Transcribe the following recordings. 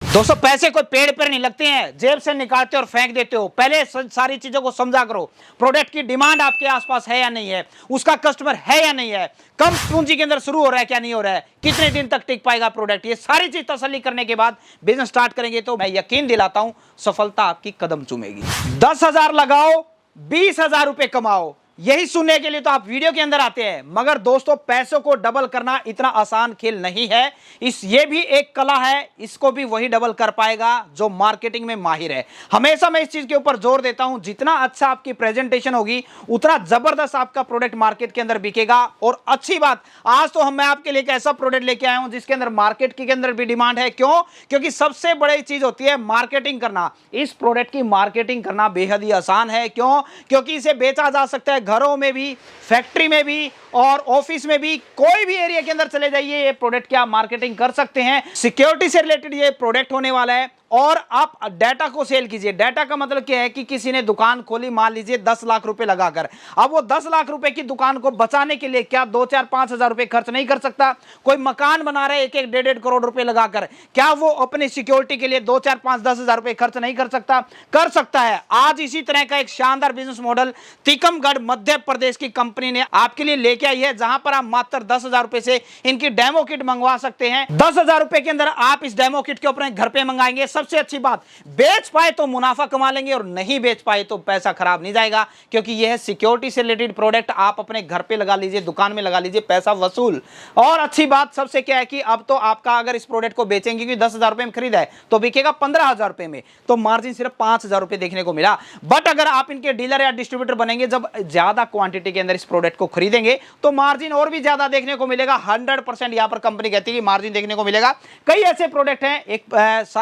दोस्तों पैसे कोई पेड़ पर नहीं लगते हैं, जेब से निकालते और फेंक देते हो। पहले सारी चीजों को समझा करो। प्रोडक्ट की डिमांड आपके आसपास है या नहीं है, उसका कस्टमर है या नहीं है, कम पूंजी के अंदर शुरू हो रहा है क्या नहीं हो रहा है, कितने दिन तक टिक पाएगा प्रोडक्ट, ये सारी चीज तसल्ली करने के बाद बिजनेस स्टार्ट करेंगे तो मैं यकीन दिलाता हूं सफलता आपकी कदम चूमेगी। 10,000 लगाओ, 20,000 रुपए कमाओ, यही सुनने के लिए तो आप वीडियो के अंदर आते हैं। मगर दोस्तों पैसों को डबल करना इतना आसान खेल नहीं है। ये भी एक कला है, इसको भी वही डबल कर पाएगा जो मार्केटिंग में माहिर है। हमेशा मैं इस चीज के ऊपर जोर देता हूं, जितना अच्छा आपकी प्रेजेंटेशन होगी उतना जबरदस्त आपका प्रोडक्ट मार्केट के अंदर बिकेगा। और अच्छी बात, आज तो मैं आपके लिए एक ऐसा प्रोडक्ट लेके आया हूं जिसके अंदर मार्केट के अंदर भी डिमांड है। क्यों? क्योंकि सबसे बड़ी चीज होती है मार्केटिंग करना। इस प्रोडक्ट की मार्केटिंग करना बेहद ही आसान है। क्यों? क्योंकि इसे बेचा जा सकता है घरों में भी, फैक्ट्री में भी और ऑफिस में भी। कोई भी एरिया के अंदर चले जाइए, ये प्रोडक्ट की आप मार्केटिंग कर सकते हैं। सिक्योरिटी से रिलेटेड ये प्रोडक्ट होने वाला है। और आप डाटा को सेल कीजिए। डाटा का मतलब क्या है कि किसी ने दुकान खोली, मान लीजिए 10 लाख रुपए लगाकर, अब वो 10 लाख रुपए की दुकान को बचाने के लिए क्या 2, 4, 5,000 रुपए खर्च नहीं कर सकता? कोई मकान बना रहे 1, 1.5 करोड़ रुपए लगाकर, क्या वो अपनी सिक्योरिटी के लिए 2, 4, 5, 10,000 रुपए खर्च नहीं कर सकता? कर सकता है। आज इसी तरह का एक शानदार बिजनेस मॉडल टीकमगढ़ मध्य प्रदेश की कंपनी ने आपके लिए लेके आई है, जहां पर आप मात्र 10,000 रुपए से इनकी डेमो किट मंगवा सकते हैं। 10,000 रुपए के अंदर आप इस डेमो किट के ऊपर घर पे मंगाएंगे। सबसे अच्छी बात, बेच पाए तो मुनाफा कमा लेंगे और नहीं बेच पाए तो पैसा खराब नहीं जाएगा, क्योंकि यह है सिक्योरिटी से रिलेटेड प्रोडक्ट। आप अपने घर पे लगा लीजिए, दुकान में लगा लीजिए, पैसा वसूल। और अच्छी बात सबसे क्या है कि अब तो आपका अगर इस प्रोडक्ट को बेचेंगे, क्योंकि 10,000 रुपए में खरीदा है तो बिकेगा 15,000 रुपए में, तो मार्जिन सिर्फ 5,000 रुपए देखने को मिला। बट अगर आप इनके डीलर या डिस्ट्रीब्यूटर बनेंगे, जब ज्यादा क्वांटिटी के अंदर इस प्रोडक्ट को खरीदेंगे तो मार्जिन और भी ज्यादा देखने को मिलेगा। 100% यहां पर कंपनी कहती है कि मार्जिन देखने को मिलेगा। कई ऐसे प्रोडक्ट हैं, एक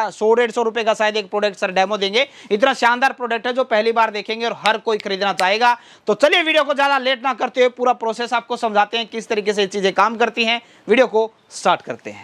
100-150 रुपए का शायद एक प्रोडक्ट सर डेमो देंगे। इतना शानदार प्रोडक्ट है जो पहली बार देखेंगे और हर कोई खरीदना चाहेगा। तो चलिए वीडियो को ज्यादा लेट ना करते हुए पूरा प्रोसेस आपको समझाते हैं किस तरीके से ये चीजें काम करती हैं। वीडियो को स्टार्ट करते हैं।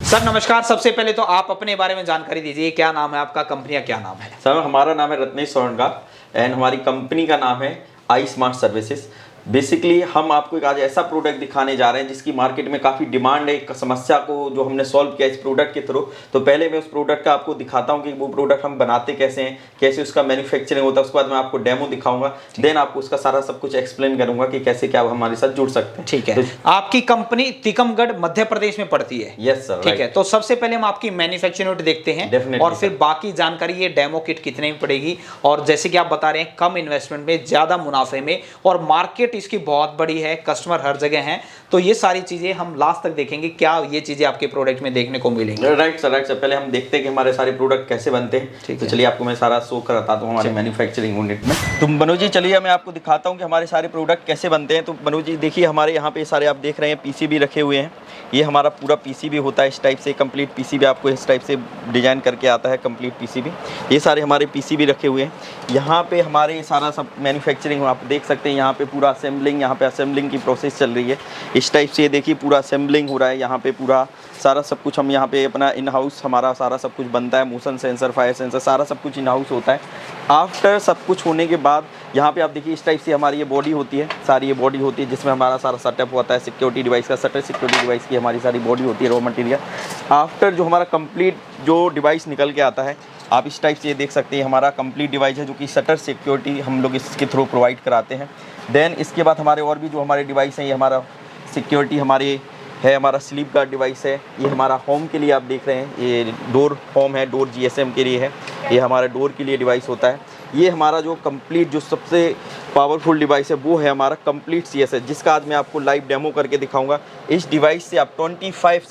सर नमस्कार, सबसे पहले तो आप अपने बारे में जानकारी दीजिए। क्या नाम है आपका, कंपनी का क्या नाम है? सर हमारा नाम है रत्नेश सोरंगा एंड हमारी कंपनी का नाम है आई स्मार्ट सर्विसेज। बेसिकली हम आपको एक आज ऐसा प्रोडक्ट दिखाने जा रहे हैं जिसकी मार्केट में काफ़ी डिमांड है, एक समस्या को जो हमने सॉल्व किया इस प्रोडक्ट के थ्रू। तो पहले मैं उस प्रोडक्ट का आपको दिखाता हूं कि वो प्रोडक्ट हम बनाते कैसे हैं, कैसे उसका मैन्युफैक्चरिंग होता है। उसके बाद मैं आपको डेमो दिखाऊंगा, देन आपको उसका सारा सब कुछ एक्सप्लेन करूंगा कि कैसे क्या हमारे साथ जुड़ सकते हैं। ठीक है। तो आपकी कंपनी टीकमगढ़ मध्य प्रदेश में पड़ती है? Yes sir. ठीक है। तो सबसे पहले हम आपकी मैन्युफैक्चरिंग यूनिट देखते हैं और फिर बाकी जानकारी, ये डेमो किट कितने में पड़ेगी, और जैसे कि आप बता रहे हैं कम इन्वेस्टमेंट में ज्यादा मुनाफे में, और मार्केट इसकी बहुत बड़ी है, कस्टमर हर जगह हैं। तो ये सारी चीजें हम लास्ट तक देखेंगे, क्या ये चीजें आपके प्रोडक्ट में देखने को मिलेंगी। Right sir, right sir. पहले हम देखते हैं कि हमारे सारे प्रोडक्ट कैसे बनते हैं। तो चलिए आपको मैं सारा शो कराता हूँ हमारे मैन्युफैक्चरिंग यूनिट में। तो मनोज जी चलिए मैं आपको दिखाता हूँ कि हमारे सारे प्रोडक्ट कैसे बनते हैं। तो मनोज जी देखिए, हमारे यहाँ पे सारे आप देख रहे हैं पीसीबी रखे हुए हैं। ये हमारा पूरा पीसीबी होता है इस टाइप से, कंप्लीट पीसीबी आपको इस टाइप से डिजाइन करके आता है, कंप्लीट पीसीबी। ये सारे हमारे पीसीबी रखे हुए हैं। यहाँ पे हमारे सारा सब मैन्युफैक्चरिंग आप देख सकते हैं। यहाँ पे पूरा असेंबलिंग, यहाँ पे असेंबलिंग की प्रोसेस चल रही है इस टाइप से। ये देखिए पूरा असेंबलिंग हो रहा है यहाँ पे, पूरा सारा सब कुछ हम यहाँ पे अपना इन हाउस हमारा सारा सब कुछ बनता है। मोशन सेंसर, फायर सेंसर, सारा सब कुछ इन हाउस होता है। आफ्टर सब कुछ होने के बाद यहाँ पे आप देखिए इस टाइप से हमारी ये बॉडी होती है, सारी ये बॉडी होती है जिसमें हमारा सारा सेटअप होता है। सिक्योरिटी डिवाइस का शटर, सिक्योरिटी डिवाइस की हमारी सारी बॉडी होती है, रॉ मटेरियल। आफ्टर जो हमारा कंप्लीट जो डिवाइस निकल के आता है, आप इस टाइप से ये देख सकते हैं हमारा कंप्लीट डिवाइस है जो कि शटर सिक्योरिटी हम लोग इसके थ्रू प्रोवाइड कराते हैं। देन इसके बाद हमारे और भी जो हमारे डिवाइस हैं, ये हमारा सिक्योरिटी हमारे है, हमारा स्लीप गार्ड डिवाइस है। ये हमारा होम के लिए आप देख रहे हैं, ये डोर होम है, डोर जीएसएम के लिए है। ये हमारा डोर के लिए डिवाइस होता है। ये हमारा जो कंप्लीट जो सबसे पावरफुल डिवाइस है वो है हमारा कंप्लीट सीएसएस, जिसका आज मैं आपको लाइव डेमो करके दिखाऊंगा। इस डिवाइस से आप 25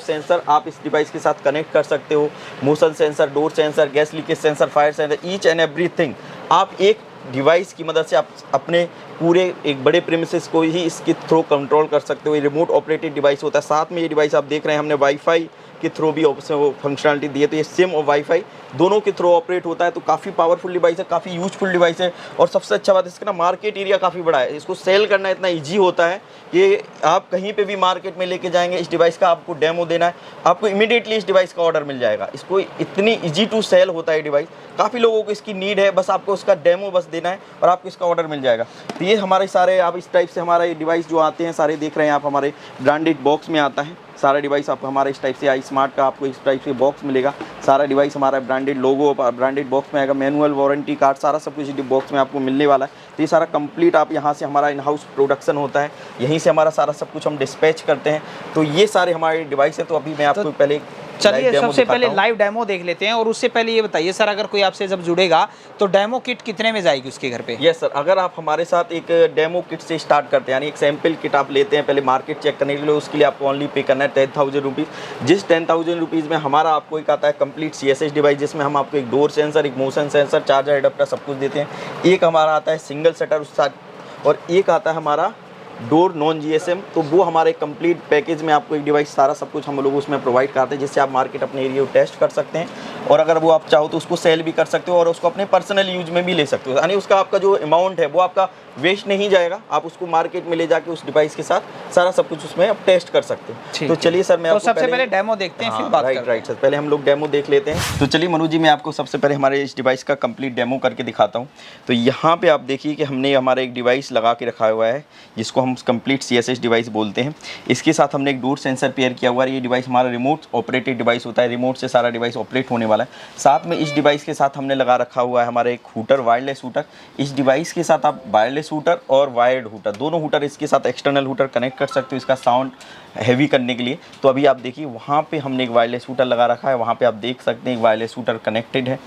सेंसर आप इस डिवाइस के साथ कनेक्ट कर सकते हो। Motion sensor, door sensor, gas leakage sensor, fire sensor, each and everything आप एक डिवाइस की मदद से आप अपने पूरे एक बड़े प्रीमिसेस को ही इसके थ्रू कंट्रोल कर सकते हो। ये रिमोट ऑपरेटेड डिवाइस होता है। साथ में ये डिवाइस आप देख रहे हैं हमने वाईफाई के थ्रू भी फंक्शनलिटी दी है। तो ये सिम और वाईफाई दोनों के थ्रू ऑपरेट होता है। तो काफ़ी पावरफुल डिवाइस है, काफ़ी यूजफुल डिवाइस है। और सबसे अच्छा बात इसका ना मार्केट एरिया काफ़ी बड़ा है। इसको सेल करना इतना ईजी होता है कि आप कहीं पे भी मार्केट में लेके जाएंगे, इस डिवाइस का आपको डेमो देना है, आपको इमीडिएटली इस डिवाइस का ऑर्डर मिल जाएगा। इसको इतनी ईजी टू सेल होता है डिवाइस। काफ़ी लोगों को इसकी नीड है, बस आपको उसका डेमो बस देना है और आपको इसका ऑर्डर मिल जाएगा। तो ये हमारे सारे आप इस टाइप से हमारा ये डिवाइस जो आते हैं सारे देख रहे हैं आप, हमारे ब्रांडेड बॉक्स में आता है सारा डिवाइस। आपको हमारा इस टाइप से आई स्मार्ट का आपको इस टाइप से बॉक्स मिलेगा। सारा डिवाइस हमारा ब्रांडेड लोगो ब्रांडेड बॉक्स में आएगा, मैनुअल वारंटी कार्ड सारा सब कुछ बॉक्स में आपको मिलने वाला है। तो ये सारा कंप्लीट आप यहाँ से हमारा इन हाउस प्रोडक्शन होता है, यहीं से हमारा सारा सब कुछ हम डिस्पैच करते हैं। तो ये सारे हमारे डिवाइस है। तो अभी मैं आपको पहले चलिए सबसे पहले लाइव डेमो देख लेते हैं। और उससे पहले ये बताइए सर, अगर कोई आपसे जब जुड़ेगा तो डेमो किट कितने में जाएगी उसके घर पे? यस सर, अगर आप हमारे साथ एक डेमो किट से स्टार्ट करते हैं, यानी एक सैम्पल किट आप लेते हैं पहले मार्केट चेक करने के लिए, उसके लिए आपको ओनली पे करना है 10,000 रुपीज़। जिस 10,000 रुपीज़ में हमारा आपको एक आता है कंप्लीट CSS डिवाइस, जिसमें हम आपको एक डोर सेंसर, एक मोशन सेंसर, चार्जर एडाप्टर सब कुछ देते हैं। एक हमारा आता है सिंगल शटर उस साथ, और एक आता है हमारा डोर नॉन GSM। तो वो हमारे कंप्लीट पैकेज में आपको एक डिवाइस सारा सब कुछ हम लोग उसमें प्रोवाइड करते हैं, जिससे आप मार्केट अपने एरिया को टेस्ट कर सकते हैं। और अगर वो आप चाहो तो उसको सेल भी कर सकते हो और उसको अपने पर्सनल यूज में भी ले सकते हो। यानी उसका आपका जो अमाउंट है वो आपका वेस्ट नहीं जाएगा, आप उसको मार्केट में ले जाके उस डिवाइस के साथ सारा सब कुछ उसमें आप टेस्ट कर सकते हैं। तो चलिए सर, मैं तो सबसे पहले डेमो देखते हैं, फिर बात करते हैं। राइट सर, पहले हम लोग डेमो देख लेते हैं। तो चलिए मनोज जी, मैं आपको सबसे पहले हमारे इस डिवाइस का कंप्लीट डेमो करके दिखाता हूँ। तो यहाँ पे आप देखिए कि हमने हमारा एक डिवाइस लगा के रखा हुआ है, जिसको हम कंप्लीट CSS डिवाइस बोलते हैं। इसके साथ हमने एक डोर सेंसर पेयर किया हुआ है। ये डिवाइस हमारा रिमोट ऑपरेटेड डिवाइस होता है, रिमोट से सारा डिवाइस ऑपरेट होने वाला है। साथ में इस डिवाइस के साथ हमने लगा रखा हुआ है हमारा एक हूटर, वायरलेस हूटर। इस डिवाइस के साथ आप वायरलेस हूटर और वायर्ड हूटर, दोनों हूटर इसके साथ एक्सटर्नल हूटर कनेक्ट कर सकते हो इसका साउंड हैवी करने के लिए। तो अभी आप देखिए वहाँ पे हमने एक वायरलेस हूटर लगा रखा है, वहाँ पे आप देख सकते हैं एक वायरलेस हूटर कनेक्टेड है,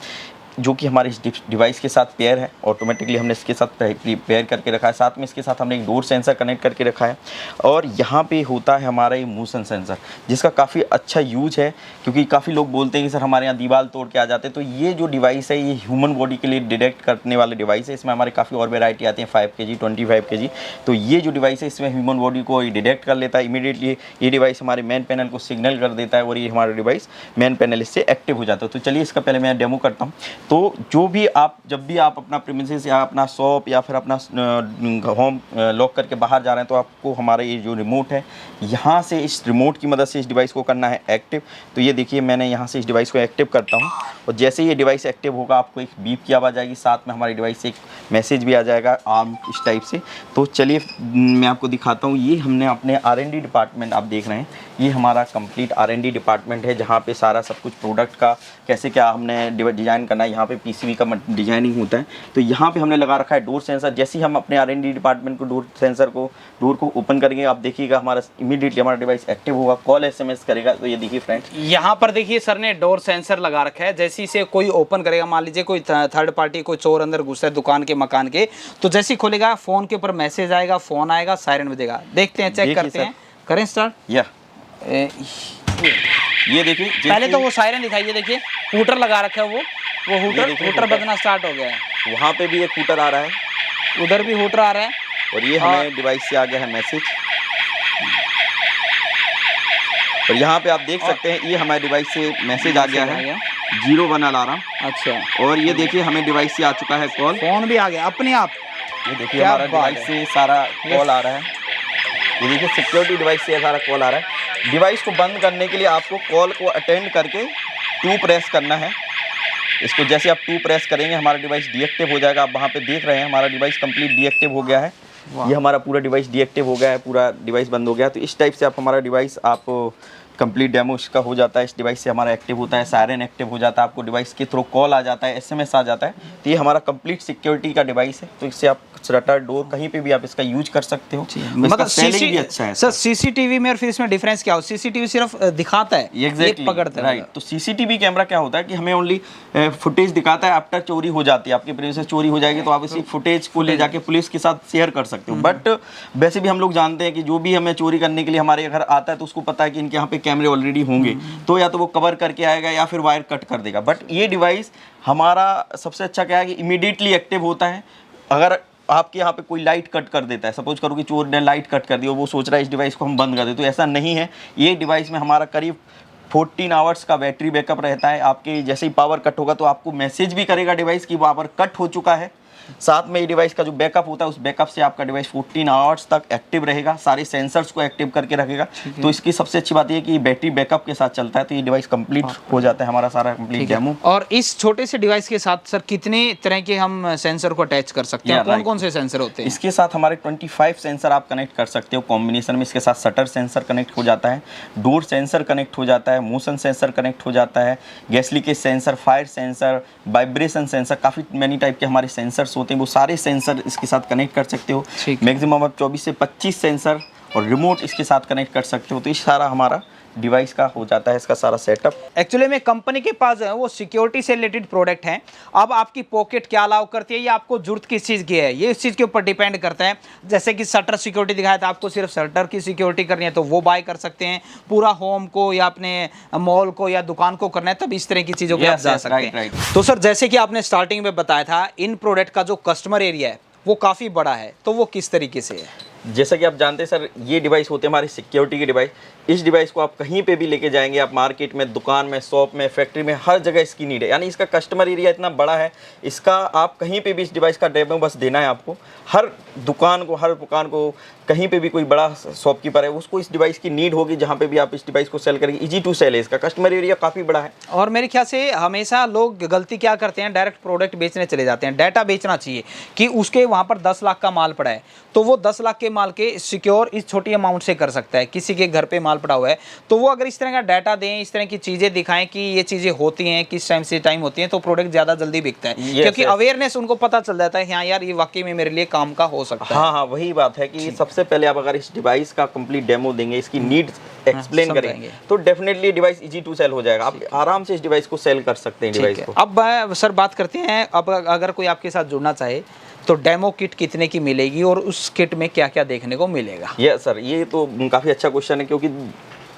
जो कि हमारे इस डिवाइस के साथ पेयर है। ऑटोमेटिकली हमने इसके साथ पेयर करके रखा है। साथ में इसके साथ हमने एक डोर सेंसर कनेक्ट करके रखा है। और यहाँ पे होता है हमारा ये मोशन सेंसर, जिसका काफ़ी अच्छा यूज है, क्योंकि काफ़ी लोग बोलते हैं कि सर हमारे यहाँ दीवार तोड़ के आ जाते हैं। तो ये जो डिवाइस है ये ह्यूमन बॉडी के लिए डिटेक्ट करने वाले डिवाइस है। इसमें हमारे काफ़ी और वेराइटी आती है, 5 kg 25 kg। तो ये जो डिवाइस है इसमें ह्यूमन बॉडी को डिटेक्ट कर लेता है इमीडिएटली। ये डिवाइस हमारे मेन पैनल को सिग्नल कर देता है और ये हमारा डिवाइस मेन पैनल इससे एक्टिव हो जाता है। तो चलिए इसका पहले मैं डेमो करता हूँ। तो जो भी आप जब भी आप अपना प्रीमिसेस या अपना शॉप या फिर अपना होम लॉक करके बाहर जा रहे हैं, तो आपको हमारा ये जो रिमोट है, यहाँ से इस रिमोट की मदद से इस डिवाइस को करना है एक्टिव। तो ये देखिए मैंने यहाँ से इस डिवाइस को एक्टिव करता हूँ, और जैसे ही ये डिवाइस एक्टिव होगा आपको एक बीप की आवाज़ आएगी, साथ में हमारी डिवाइस से एक मैसेज भी आ जाएगा आर्म इस टाइप से। तो चलिए मैं आपको दिखाता हूँ। ये हमने अपने R&D डिपार्टमेंट, आप देख रहे हैं ये हमारा कंप्लीट R&D डिपार्टमेंट है, जहाँ पे सारा सब कुछ प्रोडक्ट का कैसे क्या हमने डिज़ाइन करना है, यहाँ पे PCB का डिजाइनिंग होता है। तो यहाँ पे हमने लगा रखा है डोर सेंसर। जैसे ही हम अपने R&D डिपार्टमेंट को डोर को ओपन करेंगे, आप देखिएगा हमारा इमीडिएटली हमारा डिवाइस एक्टिव होगा, कॉल SMS करेगा। तो ये देखिए फ्रेंड्स, यहाँ पर देखिए सर ने डोर सेंसर लगा रखा है। जैसे इसे कोई ओपन करेगा, मान लीजिए कोई थर्ड पार्टी, कोई चोर अंदर घुसा है दुकान के मकान के, तो जैसे ही खोलेगा फोन के ऊपर मैसेज आएगा, फोन आएगा, सायरन बजेगा। देखते हैं, चेक करते हैं, करें स्टार्ट। ये देखिए पहले तो वो सायरन दिखाइए, देखिए हूटर लगा रखा है, वो हूटर बजना स्टार्ट हो गया है। वहाँ पे भी एक हूटर आ रहा है, उधर भी हूटर आ रहा है, और ये हमें डिवाइस से आ गया है मैसेज। और यहाँ पे आप देख सकते हैं ये हमारे डिवाइस से मैसेज आ गया है 01 अलार्म। अच्छा, और ये देखिए हमें डिवाइस से आ चुका है कॉल, फोन भी आ गया अपने आप। ये देखिए हमारा डिवाइस से सारा कॉल आ रहा है। ये देखिए सिक्योरिटी डिवाइस से सारा कॉल आ रहा है। डिवाइस को बंद करने के लिए आपको कॉल को अटेंड करके 2 प्रेस करना है। इसको जैसे आप 2 प्रेस करेंगे हमारा डिवाइस डीएक्टिव हो जाएगा। आप वहाँ पे देख रहे हैं हमारा डिवाइस कंप्लीट डीएक्टिव हो गया है। ये हमारा पूरा डिवाइस डीएक्टिव हो गया है, पूरा डिवाइस बंद हो गया। तो इस टाइप से आप हमारा डिवाइस आप कंप्लीट डेमो इसका हो जाता है। इस डिवाइस से हमारा एक्टिव होता है, सायरन एक्टिव हो जाता है, आपको डिवाइस के थ्रू कॉल आ जाता है, SMS आ जाता है। तो ये हमारा कंप्लीट सिक्योरिटी का डिवाइस है। तो इससे आप शटर डोर कहीं पे भी आप इसका यूज कर सकते हो। मतलब सेलिंग भी अच्छा है सर। CCTV में और फिर इसमें डिफरेंस क्या हो? CCTV सिर्फ दिखाता है, एग्जैक्टली पकड़ता है, राइट। तो CCTV कैमरा क्या होता है कि हमें ओनली फुटेज दिखाता है। आफ्टर चोरी हो जाती है, आपकी प्रीमिसेस चोरी हो जाएगी, तो आप इसी फुटेज को ले जाके पुलिस के साथ शेयर कर सकते हो। बट वैसे भी हम लोग जानते हैं कि जो भी हमें चोरी करने के लिए हमारे घर आता है, तो उसको पता है कि इनके यहाँ पे कैमरे ऑलरेडी होंगे, तो या तो वो कवर करके आएगा या फिर वायर कट कर देगा। बट ये डिवाइस हमारा सबसे अच्छा क्या है कि इमीडिएटली एक्टिव होता है। अगर आपके यहाँ पे कोई लाइट कट कर देता है, सपोज करो कि चोर ने लाइट कट कर दी और वो सोच रहा है इस डिवाइस को हम बंद कर दें, तो ऐसा नहीं है। ये डिवाइस में हमारा करीब 14 आवर्स का बैटरी बैकअप रहता है। आपके जैसे ही पावर कट होगा तो आपको मैसेज भी करेगा डिवाइस कि पावर कट हो चुका है। साथ में ये डिवाइस का जो बैकअप होता है उस बैकअप से आपका डिवाइस 14 आवर्स तक एक्टिव रहेगा, सारे सेंसर्स को एक्टिव करके रखेगा। तो इसकी सबसे अच्छी बात ये कि बैटरी बैकअप के साथ चलता है, तो ये डिवाइस कंप्लीट हो जाता है हमारा सारा कंप्लीट डेमो। और इस छोटे से डिवाइस के साथ सर कितने तरह के हम सेंसर को अटैच कर सकते हैं? कौन कौन से सेंसर होते हैं इसके साथ? हमारे 25 सेंसर आप कनेक्ट कर सकते हो कॉम्बिनेशन में। इसके साथ शटर सेंसर कनेक्ट हो जाता है, डोर सेंसर कनेक्ट हो जाता है, मोशन सेंसर कनेक्ट हो जाता है, gas leakage sensor, fire sensor, vibration sensor, काफ़ी मैनी टाइप के हमारे सेंसर्स होते हैं, वो सारे सेंसर इसके साथ कनेक्ट कर सकते हो। मैक्सिमम आप 24 से 25 सेंसर और रिमोट इसके साथ कनेक्ट कर सकते हो। तो ये सारा हमारा डिवाइस का हो जाता है इसका सारा सेटअप। एक्चुअली में कंपनी के पास है वो सिक्योरिटी से रिलेटेड प्रोडक्ट हैं। अब आपकी पॉकेट क्या अलाउ करती है या आपको जरूरत किस चीज़ की है, ये इस चीज़ के ऊपर डिपेंड करता है। जैसे कि शटर सिक्योरिटी दिखाया था, आपको सिर्फ शटर की सिक्योरिटी करनी है तो वो बाय कर सकते हैं। पूरा होम को या अपने मॉल को या दुकान को करना है तब इस तरह की चीज़ों को आप जा सकते हैं। तो सर जैसे कि आपने स्टार्टिंग में बताया था, इन प्रोडक्ट का जो कस्टमर एरिया है वो काफ़ी बड़ा है, तो वो किस तरीके से है? जैसा कि आप जानते हैं सर, ये डिवाइस होते हैं हमारे सिक्योरिटी के डिवाइस। इस डिवाइस को आप कहीं पे भी लेके जाएंगे, आप मार्केट में, दुकान में, शॉप में, फैक्ट्री में, हर जगह इसकी नीड है। यानी इसका कस्टमर एरिया इतना बड़ा है, इसका आप कहीं पे भी इस डिवाइस का डेमो बस देना है आपको। हर दुकान को कहीं पे भी कोई बड़ा शॉपकीपर है उसको इस डिवाइस की नीड होगी, जहाँ पे भी आप इस डिवाइस को सेल करेंगे। इजी टू सेल है, इसका कस्टमर एरिया काफ़ी बड़ा है। और मेरे ख्याल से हमेशा लोग गलती क्या करते हैं, डायरेक्ट प्रोडक्ट बेचने चले जाते हैं। डाटा बेचना चाहिए कि उसके वहाँ पर 10 लाख का माल पड़ा है तो वो 10 लाख के माल के सिक्योर इस छोटी अमाउंट से कर सकता है। किसी के घर पे माल पड़ा हुआ है तो वो अगर इस तरह का डाटा दें, इस तरह की चीज़ें दिखाएं कि ये चीज़ें होती हैं, किस टाइम से टाइम होती हैं, तो प्रोडक्ट ज़्यादा जल्दी बिकता है। क्योंकि अवेयरनेस उनको पता चल जाता है हाँ यार ये वाकई में मेरे लिए काम का हो सकता है। हाँ, वही बात है कि सबसे पहले आप अगर इस डिवाइस का कंप्लीट डेमो देंगे, इसकी नीड एक्सप्लेन करेंगे तो definitely device easy to sell हो जाएगा। आप आराम से इस डिवाइस को सेल कर सकते हैं डिवाइस को। अब सर बात करते हैं, अब अगर कोई आपके साथ जुड़ना चाहे तो डेमो किट कितने की मिलेगी और उस किट में क्या क्या देखने को मिलेगा? यस सर, ये तो काफ़ी अच्छा क्वेश्चन है क्योंकि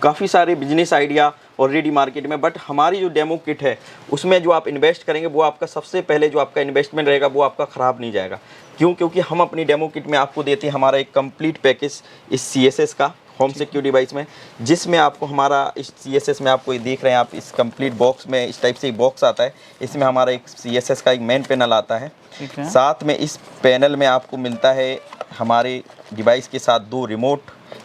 काफ़ी सारे बिजनेस आइडिया ऑलरेडी मार्केट में, बट हमारी जो डेमो किट है उसमें जो आप इन्वेस्ट करेंगे वो आपका सबसे पहले जो आपका इन्वेस्टमेंट रहेगा वो आपका ख़राब नहीं जाएगा। क्यों? क्योंकि हम अपनी डेमो किट में आपको देते हैं हमारा एक कंप्लीट पैकेज इस CSS का, होम सिक्योर डिवाइस में, जिसमें आपको हमारा इस CSS में आपको ये देख रहे हैं आप, इस कंप्लीट बॉक्स में इस टाइप से एक बॉक्स आता है। इसमें हमारा एक CSS का एक मेन पैनल आता है। साथ में इस पैनल में आपको मिलता है हमारे डिवाइस के साथ 2 रिमोट,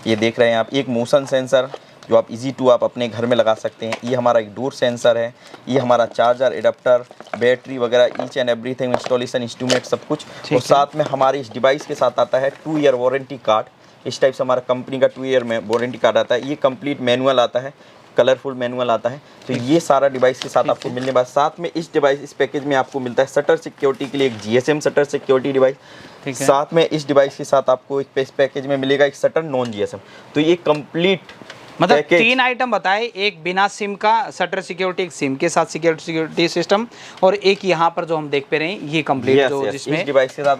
ये देख रहे हैं आप, एक मोशन सेंसर जो आप इजी टू आप अपने घर में लगा सकते हैं, ये हमारा एक डोर सेंसर है, ये हमारा चार्जर, एडाप्टर, बैटरी वगैरह each and everything, installation instrument सब कुछ। और साथ में हमारे इस डिवाइस के साथ आता है 2 ईयर वारंटी कार्ड। इस टाइप से हमारा कंपनी का 2 ईयर में वारंटी कार्ड आता है। ये कंप्लीट मैनुअल आता है, कलरफुल मैनुअल आता है। तो ये सारा डिवाइस के साथ आपको मिलने बाद साथ में इस डिवाइस इस पैकेज में आपको मिलता है शटर सिक्योरिटी के लिए एक GSM शटर सिक्योरिटी डिवाइस। साथ में इस डिवाइस के साथ आपको एक पैकेज में मिलेगा एक शटर नॉन GSM। तो ये कंप्लीट मतलब 3 आइटम बताए, एक बिना सिम का शटर सिक्योरिटी, एक सिम के साथ सिक्योरिटी सिस्टम, और एक यहाँ पर जो हम देख पे रहे हैं ये कंप्लीट जो जिसमें डिवाइस के साथ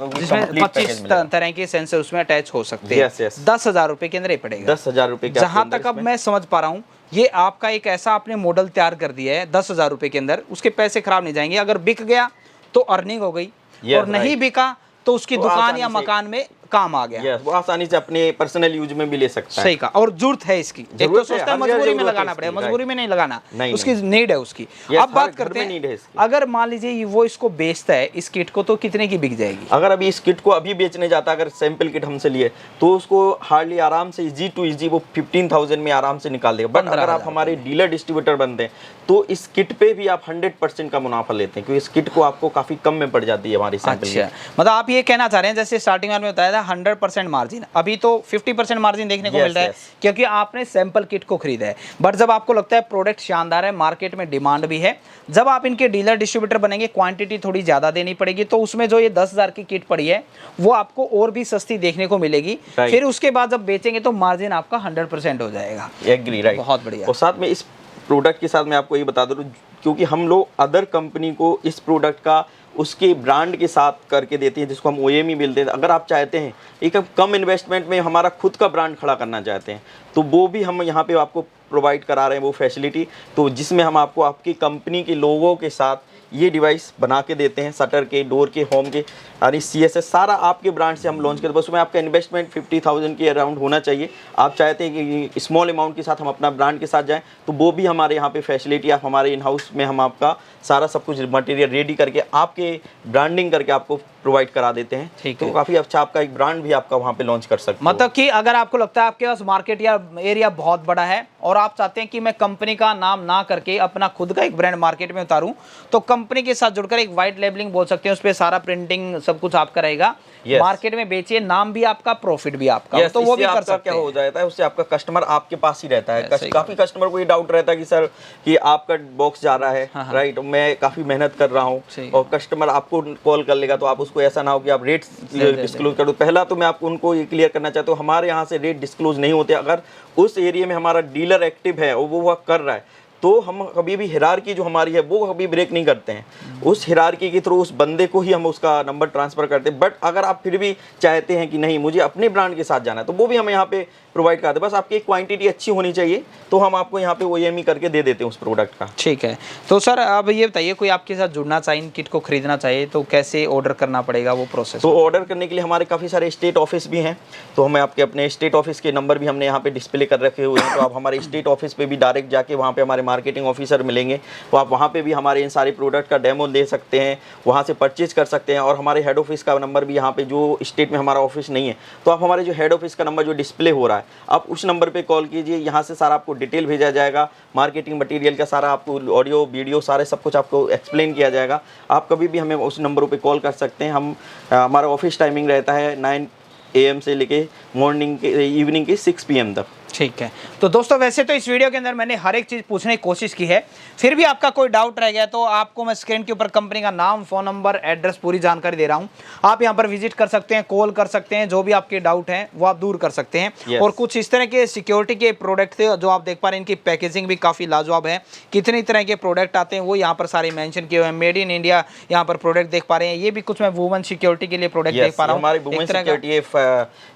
25 तरह के सेंसर उसमें अटैच हो सकते हैं। 10,000 रुपए के अंदर ही पड़ेगा। 10,000 रुपए। जहाँ तक अब मैं समझ पा रहा हूँ ये आपका एक ऐसा आपने मॉडल तैयार कर दिया है 10,000 रुपए के अंदर, उसके पैसे खराब नहीं जाएंगे। अगर बिक गया तो अर्निंग हो गई और नहीं बिका तो उसकी दुकान या मकान में काम आ गया। वो आसानी से अपने पर्सनल यूज में भी ले सकता है। सही कहा। और जरूरत है इसकी, एक तो सोचता है मजबूरी में लगाना पड़ेगा, मजबूरी में नहीं लगाना, उसकी नीड है उसकी। अब बात करते हैं, अगर मान लीजिए वो इसको बेचता है इस किट को तो कितने की बिक जाएगी? अगर अभी इस किट को अभी बेचने जाता है, अगर सैंपल किट हमसे लिए तो उसको हार्डली आराम से इजी टू इजी वो 15,000 में आराम से निकाल देगा। बट अगर आप हमारे डीलर डिस्ट्रीब्यूटर बनते हैं तो इस किट पे भी आप 100% का मुनाफा लेते हैं, क्योंकि इस किट को आपको काफी कम में पड़ जाती है हमारी सैंपल। अच्छा, मतलब आप ये कहना चाह रहे हैं जैसे स्टार्टिंग में बताया था 100% मार्जिन, अभी तो 50% मार्जिन देखने को मिल रहा है क्योंकि आपने सैंपल किट को खरीदा है। बट जब आपको लगता है प्रोडक्ट शानदार है, मार्केट में डिमांड भी है, जब आप इनके डीलर डिस्ट्रीब्यूटर बनेंगे क्वांटिटी थोड़ी ज़्यादा देनी पड़ेगी, तो उसमें जो ये 10,000 की किट पड़ी है वो आपको और भी सस्ती देखने को मिलेगी। फिर उसके बाद जब बेचेंगे तो मार्जिन आपका 100% हो जाएगा। एग्री, राइट, बहुत बढ़िया। और साथ में इस प्रोडक्ट के साथ मैं आपको ये बता दूं, क्योंकि हम लोग अदर कंपनी को इस प्रोडक्ट का उसके ब्रांड के साथ करके देते हैं, जिसको हम OEM मिलते हैं। अगर आप चाहते हैं एक कम इन्वेस्टमेंट में हमारा खुद का ब्रांड खड़ा करना चाहते हैं तो वो भी हम यहाँ पे आपको प्रोवाइड करा रहे हैं वो फैसिलिटी, तो जिसमें हम आपको आपकी कंपनी के लोगों के साथ ये डिवाइस बना के देते हैं, शटर के, डोर के, होम के, यानी CSS सारा आपके ब्रांड से हम लॉन्च करते हैं। बस उसमें आपका इन्वेस्टमेंट 50,000 के अराउंड होना चाहिए। आप चाहते हैं कि स्मॉल अमाउंट के साथ हम अपना ब्रांड के साथ जाएं, तो वो भी हमारे यहाँ पे फैसिलिटी, आप हमारे इन हाउस में हम आपका सारा सब कुछ मटेरियल रेडी करके आपके ब्रांडिंग करके आपको प्रोवाइड करा देते हैं। ठीक तो है। काफ़ी अच्छा आपका एक ब्रांड भी आपका वहाँ पे लॉन्च कर सकते हो। मतलब कि अगर आपको लगता है आपके पास मार्केट या एरिया बहुत बड़ा है और आप चाहते हैं कि मैं कंपनी का नाम ना करके अपना खुद का एक ब्रांड मार्केट में उतारूं, तो कंपनी के साथ जुड़कर एक वाइट लेबलिंग बोल सकते हैं, उस पर सारा प्रिंटिंग सब कुछ आपका रहेगा। Yes. मार्केट में बेचिए, नाम भी आपका, प्रॉफिट भी आपका। Yes, तो वो भी इससे कर आपका सकते क्या हैं। हो जाता है, उससे आपका कस्टमर आपके पास ही रहता है। सही काफी कस्टमर को ये डाउट रहता है कि सर कि आपका बॉक्स जा रहा है, हाँ। राइट, मैं काफी मेहनत कर रहा हूँ सही। और कस्टमर आपको कॉल कर लेगा, तो आप उसको ऐसा ना हो कि आप रेट डिस्क्लोज कर दो। पहला तो मैं आपको उनको ये क्लियर करना चाहता हूँ, हमारे यहाँ से रेट डिस्क्लोज नहीं होते। अगर उस एरिया में हमारा डीलर एक्टिव है और वो वर्क कर रहा है, तो हम कभी भी हिरारकी जो हमारी है वो कभी ब्रेक नहीं करते हैं। उस हिरारकी के थ्रू उस बंदे को ही हम उसका नंबर ट्रांसफ़र करते हैं। बट अगर आप फिर भी चाहते हैं कि नहीं मुझे अपने ब्रांड के साथ जाना है, तो वो भी हम यहाँ पे प्रोवाइड करते हैं। बस आपकी क्वांटिटी अच्छी होनी चाहिए, तो हम आपको यहाँ पे OEM करके दे देते हैं उस प्रोडक्ट का। ठीक है। तो सर अब ये बताइए, कोई आपके साथ जुड़ना चाहिए, इन किट को खरीदना चाहिए, तो कैसे ऑर्डर करना पड़ेगा, वो प्रोसेस? तो ऑर्डर करने के लिए हमारे काफ़ी सारे स्टेट ऑफिस भी हैं, तो हमें आपके अपने स्टेट ऑफिस के नंबर भी हमने यहाँ पे डिस्प्ले कर रखे हुए हैं। तो आप हमारे स्टेट ऑफिस पे भी डायरेक्ट जाके वहाँ पे हमारे मार्केटिंग ऑफिसर मिलेंगे, तो आप वहाँ पे भी हमारे इन सारे प्रोडक्ट का डेमो ले सकते हैं, वहाँ से परचेज कर सकते हैं। और हमारे हेड ऑफिस का नंबर भी यहाँ पे, जो स्टेट में हमारा ऑफिस नहीं है, तो आप हमारे जो हेड ऑफिस का नंबर जो डिस्प्ले हो रहा है, आप उस नंबर पे कॉल कीजिए। यहाँ से सारा आपको डिटेल भेजा जाएगा, मार्केटिंग मटेरियल का सारा आपको ऑडियो वीडियो सारे सब कुछ आपको एक्सप्लेन किया जाएगा। आप कभी भी हमें उस नंबरों पे कॉल कर सकते हैं। हमारा ऑफिस टाइमिंग रहता है 9 AM से लेके मॉर्निंग के इवनिंग के 6 PM तक। ठीक है। तो दोस्तों वैसे तो इस वीडियो के अंदर मैंने हर एक चीज़ पूछने की कोशिश की है, फिर भी आपका कोई डाउट रह गया तो आपको मैं स्क्रीन के ऊपर कंपनी का नाम, फ़ोन नंबर, एड्रेस, पूरी जानकारी दे रहा हूं। आप यहां पर विजिट कर सकते हैं, कॉल कर सकते हैं, जो भी आपके डाउट हैं वो आप दूर कर सकते हैं। Yes. और कुछ इस तरह के सिक्योरिटी के प्रोडक्ट थे जो आप देख पा रहे हैं, इनकी पैकेजिंग भी काफ़ी लाजवाब है। कितनी तरह के प्रोडक्ट आते हैं वो यहाँ पर सारे मेंशन किए हुए हैं। मेड इन इंडिया यहाँ पर प्रोडक्ट देख पा रहे हैं। ये भी कुछ मैं वुमेन सिक्योरिटी के लिए प्रोडक्ट देख पा रहा हूँ। हमारी women security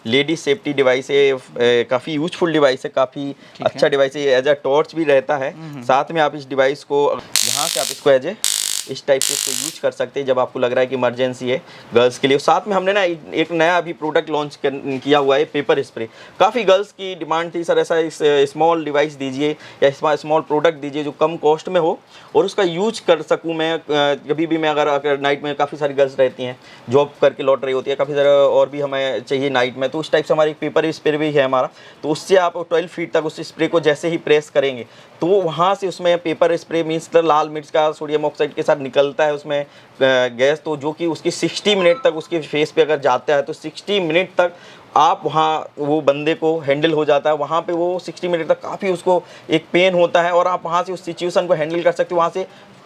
lady safety device है, काफ़ी यूजफुल डिवाइस है, काफ़ी अच्छा डिवाइस है। एज अ टॉर्च भी रहता है। साथ में आप इस डिवाइस को यहाँ से आप इसको एज ए इस टाइप से इसको यूज कर सकते हैं जब आपको लग रहा है कि इमरजेंसी है गर्ल्स के लिए। साथ में हमने ना एक नया अभी प्रोडक्ट लॉन्च किया हुआ है, पेपर स्प्रे। काफ़ी गर्ल्स की डिमांड थी, सर ऐसा स्मॉल डिवाइस दीजिए या स्मॉल प्रोडक्ट दीजिए जो कम कॉस्ट में हो और उसका यूज कर सकूँ मैं कभी भी। मैं अगर नाइट में काफ़ी सारी गर्ल्स रहती हैं, जॉब करके लौट रही होती है, काफ़ी सारा और भी हमें चाहिए नाइट में, तो उस टाइप से हमारी एक पेपर स्प्रे भी है हमारा। तो उससे आप 12 फीट तक उस स्प्रे को जैसे ही प्रेस करेंगे तो वहाँ से उसमें पेपर स्प्रे मीन्स लाल मिर्च का सोडियम ऑक्साइड के साथ निकलता है उसमें गैस, तो जो कि उसकी 60 मिनट तक उसके फेस पे अगर जाता है तो 60 मिनट तक आप वहाँ वो बंदे को हैंडल हो जाता है। वहाँ पे वो 60 मिनट तक काफ़ी उसको एक पेन होता है और आप वहाँ से उस सिचुएशन को हैंडल कर सकते हो।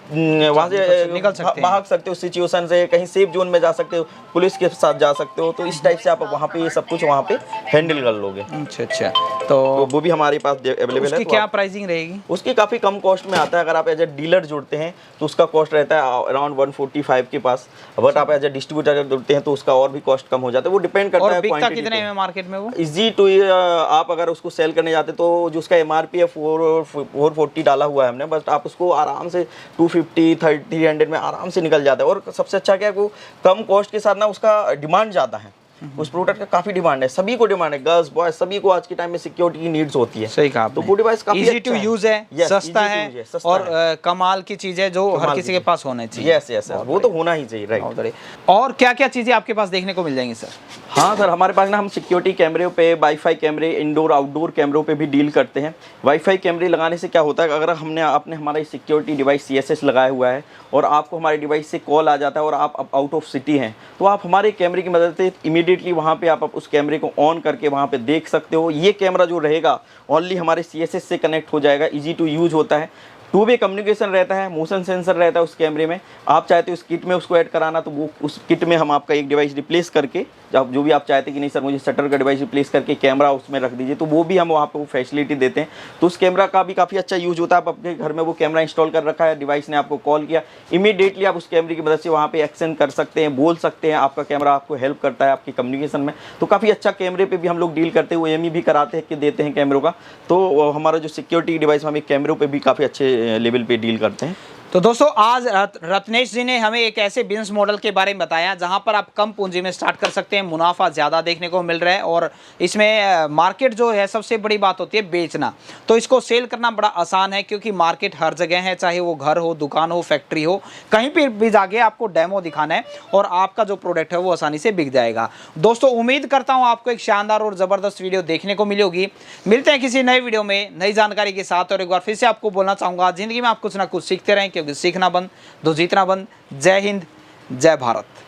वहाँ से निकल सकते हैं, भाग सकते हो सिचुएशन से, कहीं सेफ जोन में जा सकते हो, पुलिस के साथ जा सकते हो। तो इस टाइप से आप वहाँ पे ये सब कुछ वहाँ पे हैंडल कर लोगे। अच्छा तो वो भी हमारे पास अवेलेबल है। उसकी क्या प्राइसिंग रहेगी? उसकी काफ़ी कम कॉस्ट में आता है। अगर आप एज ए डीलर जुड़ते हैं तो उसका कॉस्ट रहता है अराउंड 145 के पास। बट आप एज ए डिस्ट्रीब्यूटर जुड़ते हैं तो उसका और भी कॉस्ट कम हो जाता है। वो डिपेंड करता है क्वांटिटी कितने में मार्केट में वो इजी टू। आप अगर उसको सेल करने जाते तो जो उसका MRP है 440 डाला हुआ है हमने, बस आप उसको आराम से 250 300 में आराम से निकल जाता है। और सबसे अच्छा क्या है वो कम कॉस्ट के साथ ना उसका डिमांड ज़्यादा है। उस प्रोडक्ट का काफी डिमांड है, सभी को डिमांड है, गर्ल्स बॉयज सभी को आज के टाइम में सिक्योरिटी की नीड्स होती है। सही कहा आपने। तो वो डिवाइस काफी इजी टू यूज है, सस्ता है और कमाल की चीज है जो हर किसी के पास होना चाहिए। यस यस वो तो होना ही चाहिए, राइट। और क्या क्या चीजें आपके पास देखने को मिल जाएंगी सर? हाँ सर, हमारे पास ना हम सिक्योरिटी कैमरे पे, वाईफाई कैमरे, इंडोर आउटडोर कैमरों पे भी डील करते हैं। वाईफाई कैमरे लगाने से क्या होता है, अगर आपने हमारा सिक्योरिटी डिवाइस CSS लगाया हुआ है और आपको हमारे डिवाइस से कॉल आ जाता है और आप आउट ऑफ सिटी हैं, तो आप हमारे कैमरे की मदद से इमीडिएटली वहाँ पे आप उस कैमरे को ऑन करके वहाँ पे देख सकते हो। ये कैमरा जो रहेगा ओनली हमारे CSS से कनेक्ट हो जाएगा, इजी टू यूज होता है, 2 वे कम्युनिकेशन रहता है, मोशन सेंसर रहता है उस कैमरे में। आप चाहते हो उस किट में उसको ऐड कराना तो वो उस किट में हम आपका एक डिवाइस रिप्लेस करके, जब जो भी आप चाहते कि नहीं सर मुझे शटर का डिवाइस रिप्लेस करके कैमरा उसमें रख दीजिए, तो वो भी हम वहाँ पे वो फैसिलिटी देते हैं। तो उस कैमरा का भी काफ़ी अच्छा यूज होता है। आप अपने घर में वो कैमरा इंस्टॉल कर रखा है, डिवाइस ने आपको कॉल किया, इमीडिएटली आप उस कैमरे की मदद से वहाँ पे एक्शन कर सकते हैं, बोल सकते हैं, आपका कैमरा आपको हेल्प करता है आपकी कम्युनिकेशन में। तो काफ़ी अच्छा कैमरे पर भी हम लोग डील करते हैं, OEM भी कराते हैं कि देते हैं कैमरों का। तो हमारा जो सिक्योरिटी डिवाइस हम एक कैमरों पर भी काफ़ी अच्छे लेवल पर डील करते हैं। तो दोस्तों आज रत्नेश जी ने हमें एक ऐसे बिजनेस मॉडल के बारे में बताया जहां पर आप कम पूंजी में स्टार्ट कर सकते हैं, मुनाफा ज़्यादा देखने को मिल रहा है और इसमें मार्केट जो है सबसे बड़ी बात होती है बेचना। तो इसको सेल करना बड़ा आसान है क्योंकि मार्केट हर जगह है, चाहे वो घर हो, दुकान हो, फैक्ट्री हो, कहीं पर भी जाके आपको डेमो दिखाना है और आपका जो प्रोडक्ट है वो आसानी से बिक जाएगा। दोस्तों उम्मीद करता हूँ आपको एक शानदार और ज़बरदस्त वीडियो देखने को मिलेगी। मिलते हैं किसी नए वीडियो में नई जानकारी के साथ। और एक बार फिर से आपको बोलना चाहूँगा, ज़िंदगी में आप कुछ ना कुछ सीखते रहें क्योंकि सीखना बंद तो जीतना बंद। जय हिंद, जय भारत।